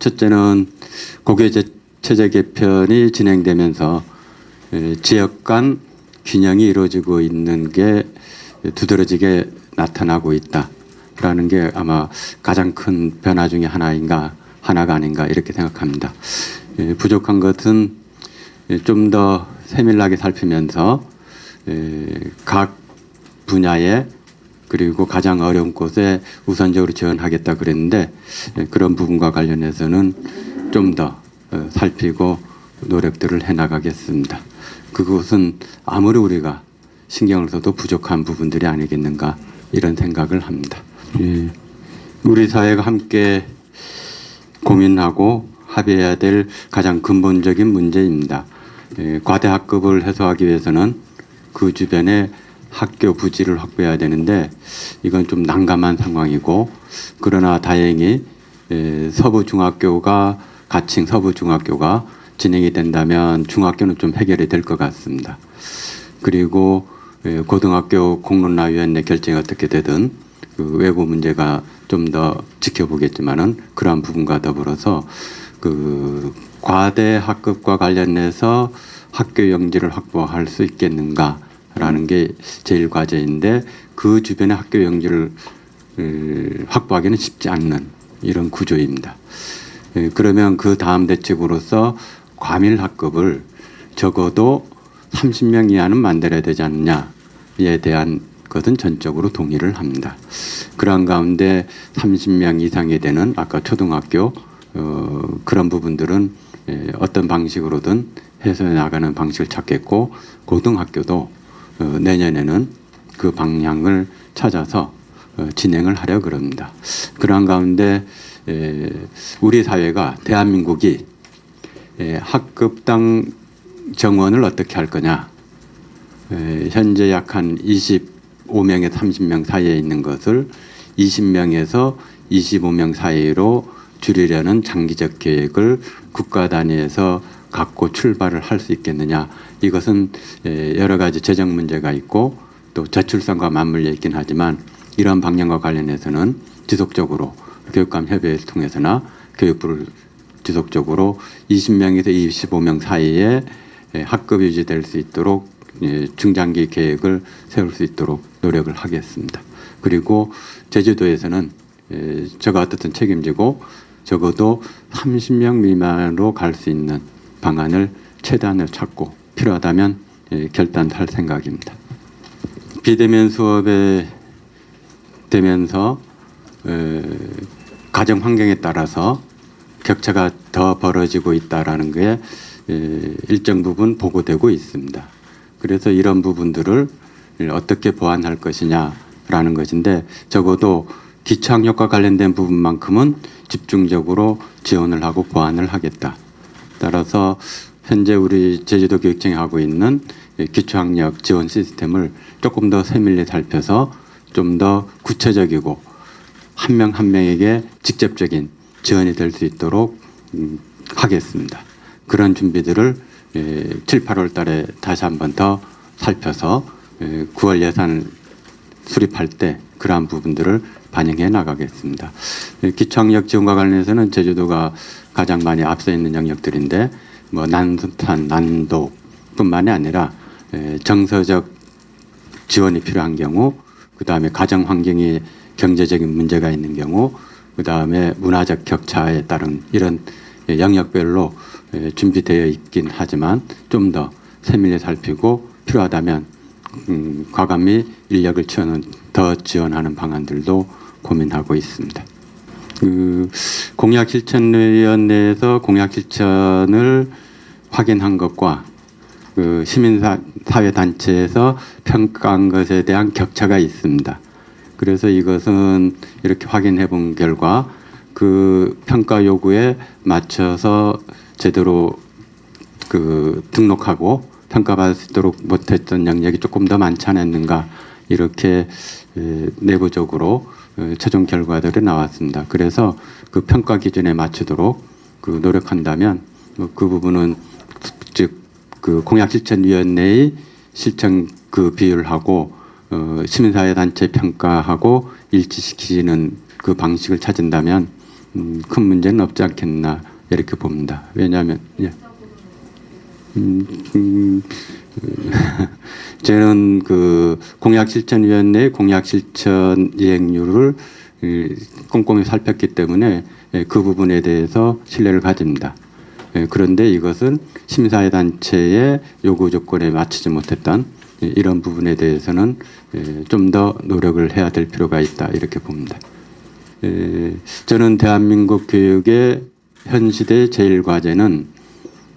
첫째는 고교체제 개편이 진행되면서 지역 간 균형이 이루어지고 있는 게 두드러지게 나타나고 있다라는 게 아마 가장 큰 변화 중에 하나가 아닌가 이렇게 생각합니다. 부족한 것은 좀 더 세밀하게 살피면서 각 분야에 그리고 가장 어려운 곳에 우선적으로 지원하겠다 그랬는데 그런 부분과 관련해서는 좀 더 살피고 노력들을 해나가겠습니다. 그것은 아무리 우리가 신경을 써도 부족한 부분들이 아니겠는가 이런 생각을 합니다. 우리 사회가 함께 고민하고 합의해야 될 가장 근본적인 문제입니다. 과대학급을 해소하기 위해서는 그 주변에 학교 부지를 확보해야 되는데 이건 좀 난감한 상황이고, 그러나 다행히 가칭 서부중학교가 진행이 된다면 중학교는 좀 해결이 될 것 같습니다. 그리고 고등학교 공론화위원회 결정이 어떻게 되든 그 외부 문제가 좀 더 지켜보겠지만은 그러한 부분과 더불어서 그 과대 학급과 관련해서 학교 영지를 확보할 수 있겠는가라는 게 제일 과제인데 그 주변에 학교 영지를 확보하기는 쉽지 않는 이런 구조입니다. 그러면 그 다음 대책으로서 과밀 학급을 적어도 30명 이하는 만들어야 되지 않느냐에 대한 것은 전적으로 동의를 합니다. 그런 가운데 30명 이상이 되는 아까 초등학교 그런 부분들은 어떤 방식으로든 해소해 나가는 방식을 찾겠고, 고등학교도 내년에는 그 방향을 찾아서 진행을 하려 그럽니다. 그런 가운데 우리 사회가 대한민국이 학급당 정원을 어떻게 할 거냐, 현재 약 한 25명에서 30명 사이에 있는 것을 20명에서 25명 사이로 줄이려는 장기적 계획을 국가 단위에서 갖고 출발을 할 수 있겠느냐. 이것은 여러 가지 재정 문제가 있고 또 저출산과 맞물려 있긴 하지만 이런 방향과 관련해서는 지속적으로 교육감 협의회를 통해서나 교육부를 지속적으로 20명에서 25명 사이에 학급이 유지될 수 있도록 중장기 계획을 세울 수 있도록 노력을 하겠습니다. 그리고 제주도에서는 제가 어떻든 책임지고 적어도 30명 미만으로 갈 수 있는 방안을 최대한을 찾고 필요하다면 결단할 생각입니다. 비대면 수업에 되면서 가정 환경에 따라서 격차가 더 벌어지고 있다라는 게 일정 부분 보고되고 있습니다. 그래서 이런 부분들을 어떻게 보완할 것이냐라는 것인데 적어도 기초학력과 관련된 부분만큼은 집중적으로 지원을 하고 보완을 하겠다. 따라서 현재 우리 제주도 교육청이 하고 있는 기초학력 지원 시스템을 조금 더 세밀히 살펴서 좀 더 구체적이고 한 명 한 명에게 직접적인 지원이 될 수 있도록 하겠습니다. 그런 준비들을 7, 8월 달에 다시 한 번 더 살펴서 9월 예산을 수립할 때 그러한 부분들을 반영해 나가겠습니다. 기초학력 지원과 관련해서는 제주도가 가장 많이 앞서 있는 영역들인데 난탄, 난도뿐만이 아니라 정서적 지원이 필요한 경우, 그 다음에 가정 환경이 경제적인 문제가 있는 경우, 그 다음에 문화적 격차에 따른 이런 영역별로 준비되어 있긴 하지만 좀 더 세밀히 살피고 필요하다면 과감히 인력을 더 지원하는 방안들도 고민하고 있습니다. 공약실천위원회에서 공약실천을 확인한 것과 시민사회단체에서 평가한 것에 대한 격차가 있습니다. 그래서 이것은 이렇게 확인해 본 결과 그 평가 요구에 맞춰서 제대로 등록하고 평가받을 수 있도록 못했던 영역이 조금 더 많지 않았는가, 이렇게 내부적으로 최종 결과들이 나왔습니다. 그래서 그 평가 기준에 맞추도록 노력한다면 그 부분은 즉 그 공약실천위원회의 실천 비율하고 시민사회단체 평가하고 일치시키는 그 방식을 찾은다면 큰 문제는 없지 않겠나 이렇게 봅니다. 왜냐하면 예. 저는 그 공약실천위원회의 공약실천 이행률을 꼼꼼히 살폈기 때문에 그 부분에 대해서 신뢰를 가집니다. 그런데 이것은 심사위 단체의 요구 조건에 맞추지 못했던 이런 부분에 대해서는 좀 더 노력을 해야 될 필요가 있다 이렇게 봅니다. 저는 대한민국 교육의 현 시대의 제일 과제는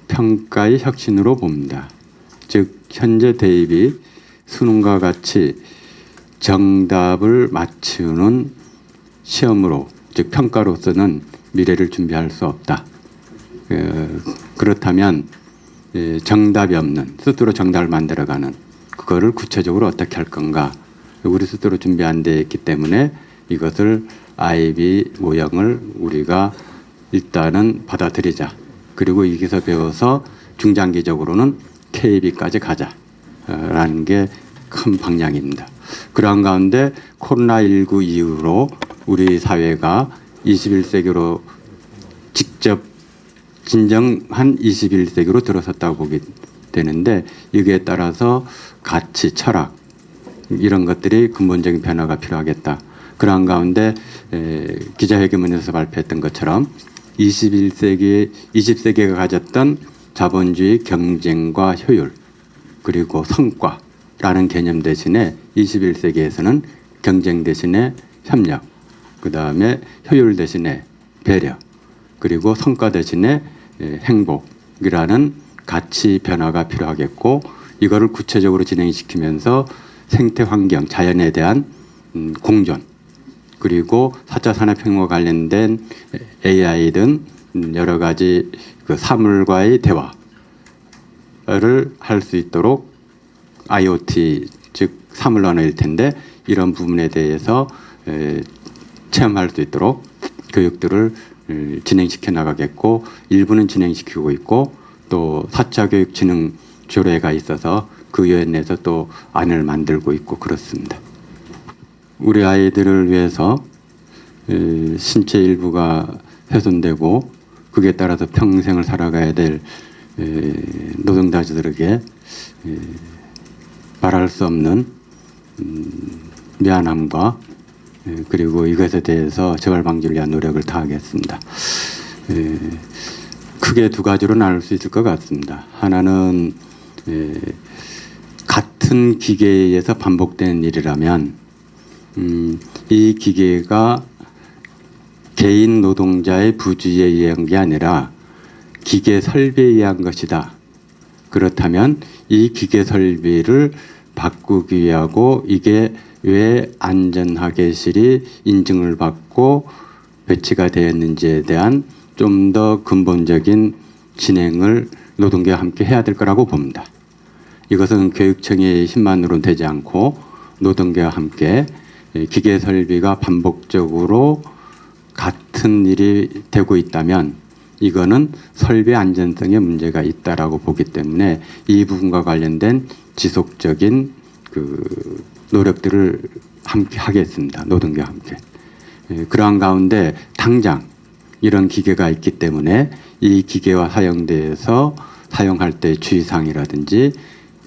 평가의 혁신으로 봅니다. 즉 현재 대입이 수능과 같이 정답을 맞추는 시험으로 즉 평가로서는 미래를 준비할 수 없다. 그렇다면 정답이 없는 스스로 정답을 만들어가는 그거를 구체적으로 어떻게 할 건가 우리 스스로 준비 안 돼 있기 때문에 이것을 IB 모형을 우리가 일단은 받아들이자. 그리고 여기서 배워서 중장기적으로는 KB까지 가자라는 게 큰 방향입니다. 그러한 가운데 코로나19 이후로 우리 사회가 21세기로 직접 진정한 21세기로 들어섰다고 보게 되는데 여기에 따라서 가치, 철학 이런 것들이 근본적인 변화가 필요하겠다. 그러한 가운데 기자회견문에서 발표했던 것처럼 20세기가 가졌던 자본주의 경쟁과 효율 그리고 성과라는 개념 대신에 21세기에서는 경쟁 대신에 협력, 그 다음에 효율 대신에 배려, 그리고 성과 대신에 행복이라는 가치 변화가 필요하겠고 이거를 구체적으로 진행시키면서 생태 환경, 자연에 대한 공존 그리고 4차 산업혁명과 관련된 AI 등 여러 가지 그 사물과의 대화를 할 수 있도록 IoT 즉 사물 언어일 텐데 이런 부분에 대해서 체험할 수 있도록 교육들을 진행시켜 나가겠고 일부는 진행시키고 있고 또 4차 교육 진흥 조례가 있어서 그 위원회에서 또 안을 만들고 있고 그렇습니다. 우리 아이들을 위해서 신체 일부가 훼손되고 그에 따라서 평생을 살아가야 될 노동자들에게 말할 수 없는 미안함과 그리고 이것에 대해서 재발 방지를 위한 노력을 다하겠습니다. 크게 두 가지로 나눌 수 있을 것 같습니다. 하나는 같은 기계에 의해서 반복되는 일이라면 이 기계가 개인 노동자의 부주의에 의한 게 아니라 기계 설비에 의한 것이다. 그렇다면 이 기계 설비를 바꾸기 위하고 이게 왜 안전하게실이 인증을 받고 배치가 되었는지에 대한 좀 더 근본적인 진행을 노동계와 함께 해야 될 거라고 봅니다. 이것은 교육청의 힘만으로는 되지 않고 노동계와 함께 기계 설비가 반복적으로 같은 일이 되고 있다면 이거는 설비 안전성에 문제가 있다라고 보기 때문에 이 부분과 관련된 지속적인 그 노력들을 함께 하겠습니다. 노동계와 함께. 그러한 가운데 당장 이런 기계가 있기 때문에 이 기계와 사용돼서 사용할 때 주의사항이라든지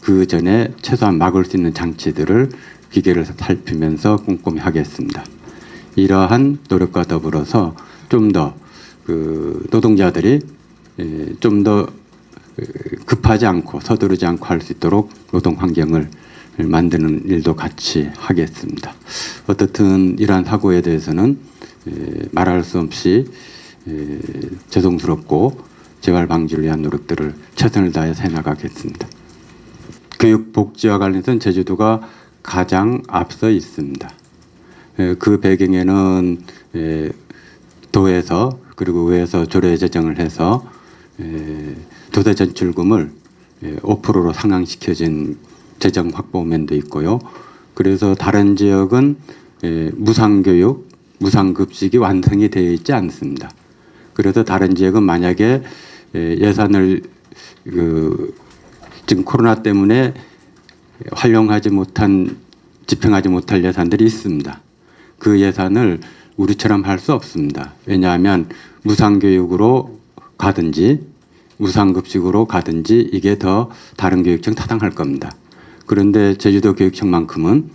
그 전에 최소한 막을 수 있는 장치들을 기계를 살피면서 꼼꼼히 하겠습니다. 이러한 노력과 더불어서 좀 더 그 노동자들이 좀 더 급하지 않고 서두르지 않고 할 수 있도록 노동 환경을 만드는 일도 같이 하겠습니다. 어떻든 이러한 사고에 대해서는 말할 수 없이 죄송스럽고 재발 방지를 위한 노력들을 최선을 다해서 해나가겠습니다. 교육 복지와 관련해서는 제주도가 가장 앞서 있습니다. 그 배경에는 도에서 그리고 의회에서 조례 제정을 해서 도대 전출금을 5%로 상향시켜진 재정 확보면도 있고요. 그래서 다른 지역은 무상교육, 무상급식이 완성이 되어 있지 않습니다. 그래서 다른 지역은 만약에 예산을 지금 코로나 때문에 활용하지 못한 집행하지 못할 예산들이 있습니다. 그 예산을 우리처럼 할 수 없습니다. 왜냐하면 무상교육으로 가든지 무상급식으로 가든지 이게 더 다른 교육청 타당할 겁니다. 그런데 제주도 교육청만큼은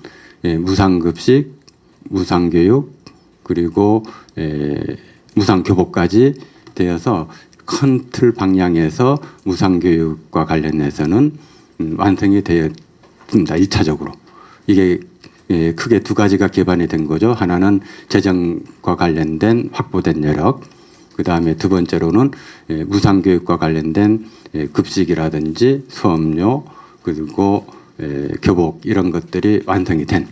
무상급식, 무상교육 그리고 무상교복까지 되어서 큰 틀 방향에서 무상교육과 관련해서는 완성이 되었습니다. 1차적으로. 이게 크게 두 가지가 기반이 된 거죠. 하나는 재정과 관련된 확보된 여력, 그 다음에 두 번째로는 무상교육과 관련된 급식이라든지 수업료 그리고 교복 이런 것들이 완성이 된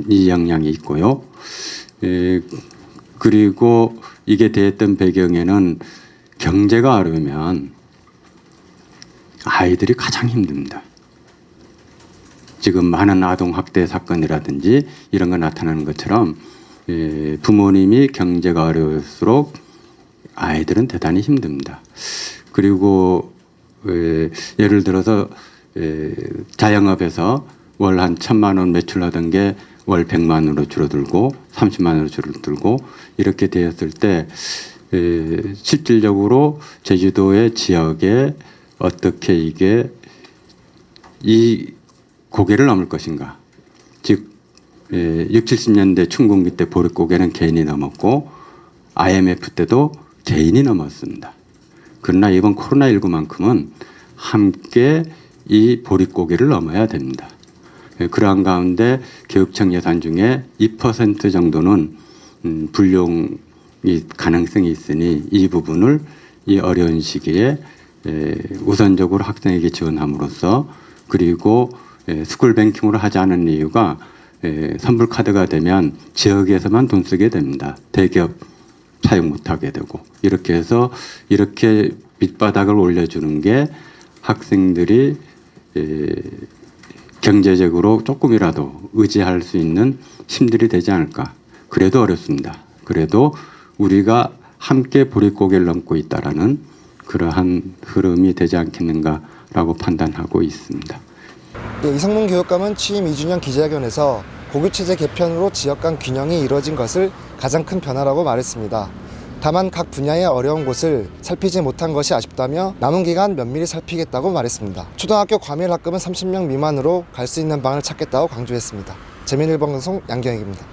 이 역량이 있고요. 그리고 이게 됐던 배경에는 경제가 어려우면 아이들이 가장 힘듭니다. 지금 많은 아동학대 사건이라든지 이런 거 나타나는 것처럼 부모님이 경제가 어려울수록 아이들은 대단히 힘듭니다. 그리고 예를 들어서 자영업에서 월 한 1,000만 원 매출하던 게 월 100만 원으로 줄어들고 30만 원으로 줄어들고 이렇게 되었을 때 실질적으로 제주도의 지역에 어떻게 이게 이 고개를 넘을 것인가. 즉 60, 70년대 춘공기 때 보릿고개는 개인이 넘었고 IMF 때도 개인이 넘었습니다. 그러나 이번 코로나19만큼은 함께 이 보릿고개를 넘어야 됩니다. 그러한 가운데 교육청 예산 중에 2% 정도는 불용이 가능성이 있으니 이 부분을 이 어려운 시기에 우선적으로 학생에게 지원함으로써 그리고 스쿨뱅킹으로 하지 않은 이유가 선불카드가 되면 지역에서만 돈 쓰게 됩니다. 대기업 사용 못하게 되고 이렇게 해서 이렇게 밑바닥을 올려주는 게 학생들이 경제적으로 조금이라도 의지할 수 있는 힘들이 되지 않을까. 그래도 어렵습니다. 그래도 우리가 함께 보릿고개를 넘고 있다라는 그러한 흐름이 되지 않겠는가라고 판단하고 있습니다. 네, 이성문 교육감은 취임 2주년 기자회견에서 고교체제 개편으로 지역 간 균형이 이루어진 것을 가장 큰 변화라고 말했습니다. 다만 각 분야의 어려운 곳을 살피지 못한 것이 아쉽다며 남은 기간 면밀히 살피겠다고 말했습니다. 초등학교 과밀 학급은 30명 미만으로 갈 수 있는 방을 찾겠다고 강조했습니다. 재민일보 방송 양경익입니다.